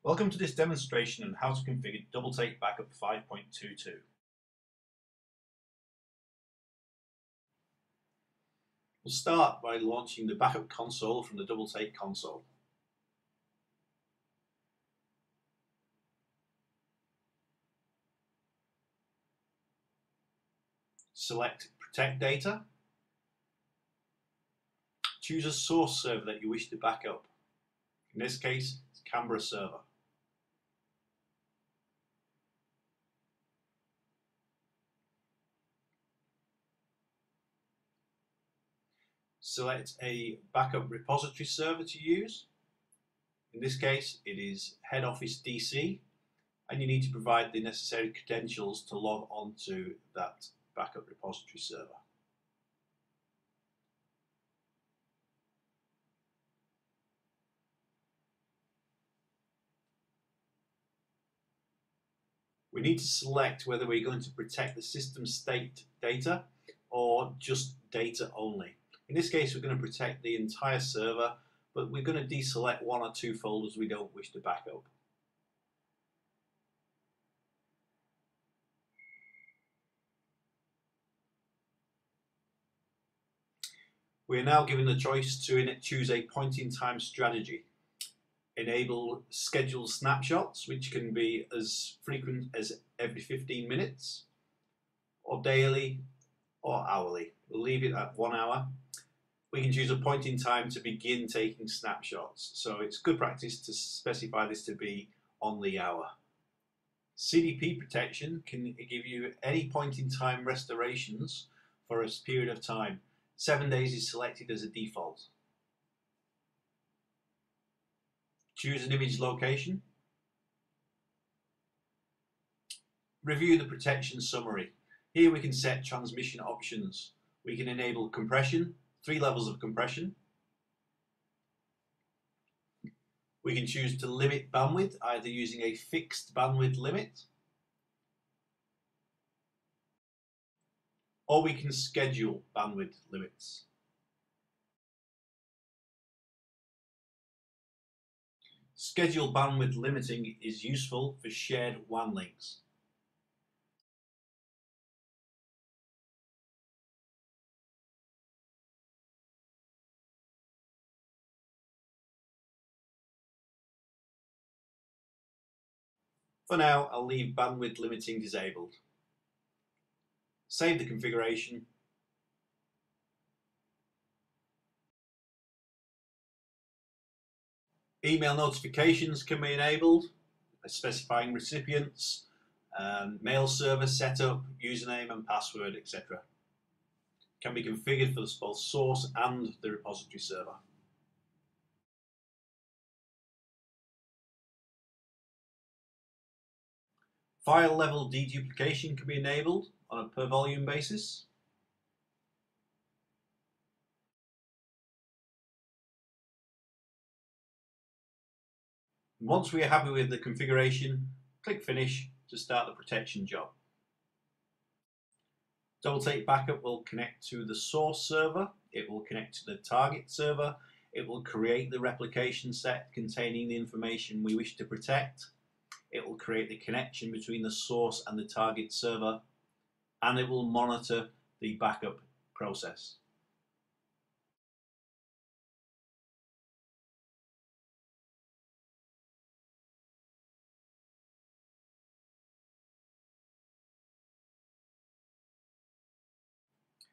Welcome to this demonstration on how to configure Double Take Backup 5.22. We'll start by launching the backup console from the Double Take console. Select Protect Data. Choose a source server that you wish to back up. In this case, it's Canberra server. Select a backup repository server to use. In this case, it is Head Office DC, and you need to provide the necessary credentials to log on to that backup repository server. We need to select whether we're going to protect the system state data or just data only. In this case, we're going to protect the entire server, but we're going to deselect one or two folders we don't wish to back up. We are now given the choice to choose a point-in-time strategy. Enable scheduled snapshots, which can be as frequent as every 15 minutes, or daily, or hourly. We'll leave it at 1 hour. We can choose a point in time to begin taking snapshots. So it's good practice to specify this to be on the hour. CDP protection can give you any point in time restorations for a period of time. 7 days is selected as a default. Choose an image location. Review the protection summary. Here we can set transmission options. We can enable compression, 3 levels of compression. We can choose to limit bandwidth, either using a fixed bandwidth limit, or we can schedule bandwidth limits. Schedule bandwidth limiting is useful for shared WAN links. For now, I'll leave bandwidth limiting disabled. Save the configuration. Email notifications can be enabled, specifying recipients, mail server setup, username and password, etc. Can be configured for both source and the repository server. File level deduplication can be enabled on a per volume basis. Once we are happy with the configuration, click Finish to start the protection job. Double Take Backup will connect to the source server, it will connect to the target server, it will create the replication set containing the information we wish to protect, it will create the connection between the source and the target server, and it will monitor the backup process.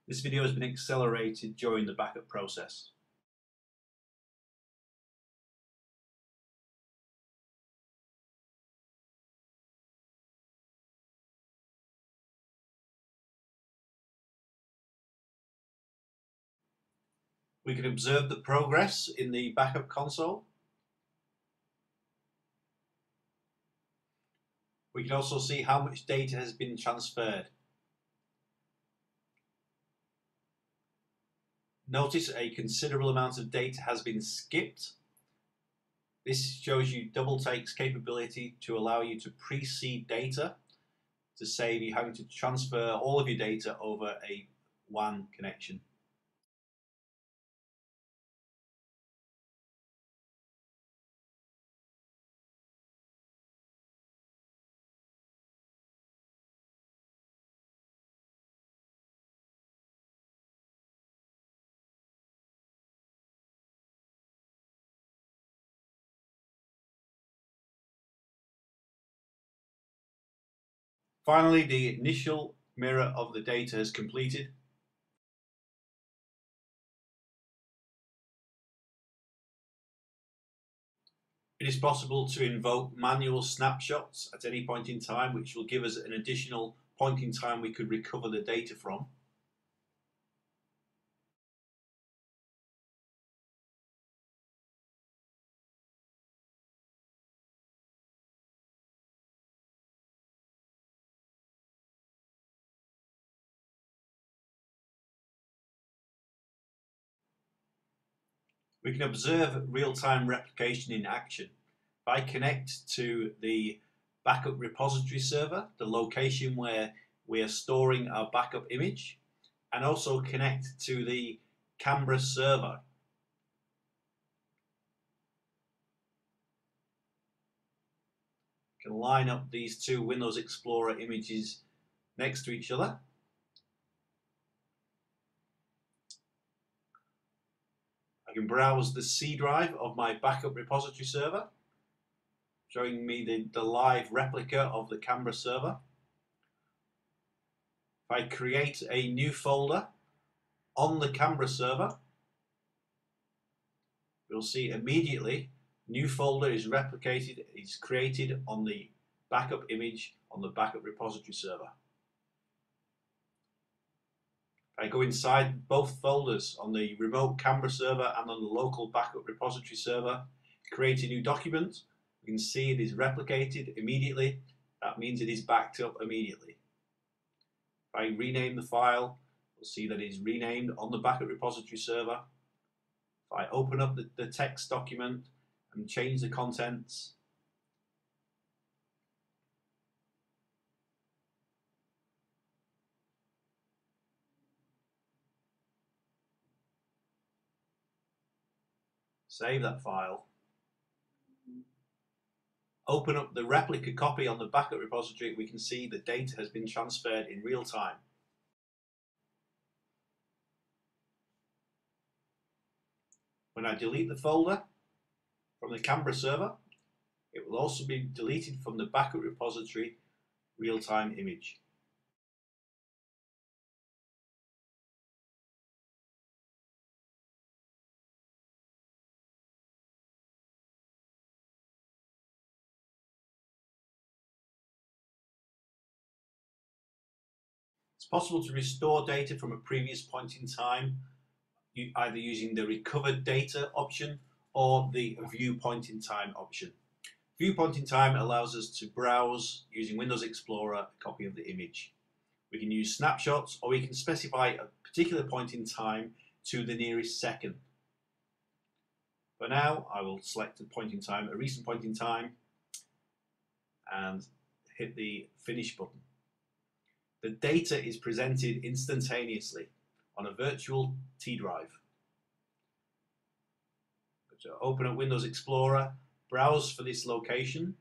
This video has been accelerated during the backup process. We can observe the progress in the backup console. We can also see how much data has been transferred. Notice a considerable amount of data has been skipped. This shows you Double Take's capability to allow you to pre-seed data to save you having to transfer all of your data over a WAN connection. Finally, the initial mirror of the data is completed. It is possible to invoke manual snapshots at any point in time, which will give us an additional point in time we could recover the data from. We can observe real-time replication in action. If I connect to the backup repository server, the location where we are storing our backup image, and also connect to the Canberra server, can line up these two Windows Explorer images next to each other. I can browse the C drive of my backup repository server, showing me the live replica of the Canberra server. If I create a new folder on the Canberra server, you'll see immediately new folder is replicated, is created on the backup image on the backup repository server. If I go inside both folders on the remote Canberra server and on the local backup repository server, create a new document, we can see it is replicated immediately. That means it is backed up immediately. If I rename the file, we'll see that it is renamed on the backup repository server. If I open up the text document and change the contents, save that file, open up the replica copy on the backup repository, we can see the data has been transferred in real time. When I delete the folder from the Canberra server, it will also be deleted from the backup repository real-time image. It's possible to restore data from a previous point in time, either using the recovered data option or the view point in time option. View point in time allows us to browse using Windows Explorer a copy of the image. We can use snapshots, or we can specify a particular point in time to the nearest second. For now, I will select a point in time, a recent point in time, and hit the finish button. The data is presented instantaneously on a virtual T drive. So open up Windows Explorer, browse for this location.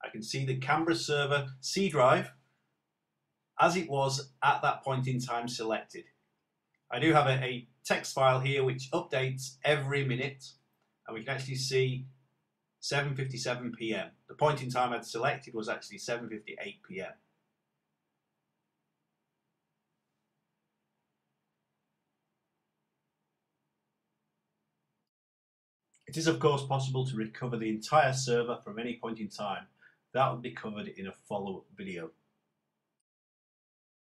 I can see the Canberra server C drive as it was at that point in time selected. I do have a text file here which updates every minute, and we can actually see 7:57 p.m. The point in time I'd selected was actually 7:58 p.m. It is of course possible to recover the entire server from any point in time. That will be covered in a follow-up video.